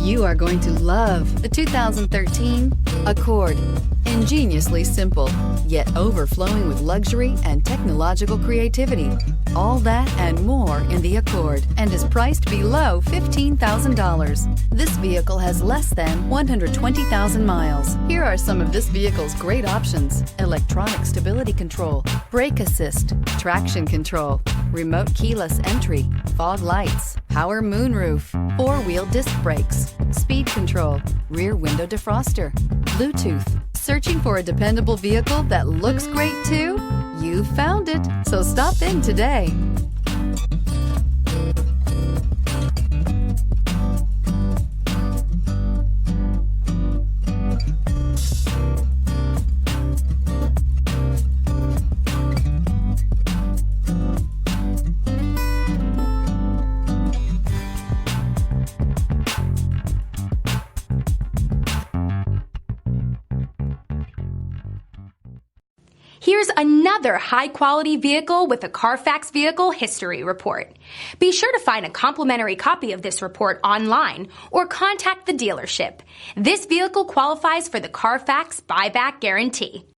You are going to love the 2013 Accord. Ingeniously simple, yet overflowing with luxury and technological creativity. All that and more in the Accord, and is priced below $15,000. This vehicle has less than 120,000 miles. Here are some of this vehicle's great options: electronic stability control, brake assist, traction control, remote keyless entry, fog lights, power moonroof, four-wheel disc brakes, speed control, rear window defroster, Bluetooth. Searching for a dependable vehicle that looks great too? You found it, so stop in today. Here's another high-quality vehicle with a Carfax Vehicle History Report. Be sure to find a complimentary copy of this report online or contact the dealership. This vehicle qualifies for the Carfax Buyback Guarantee.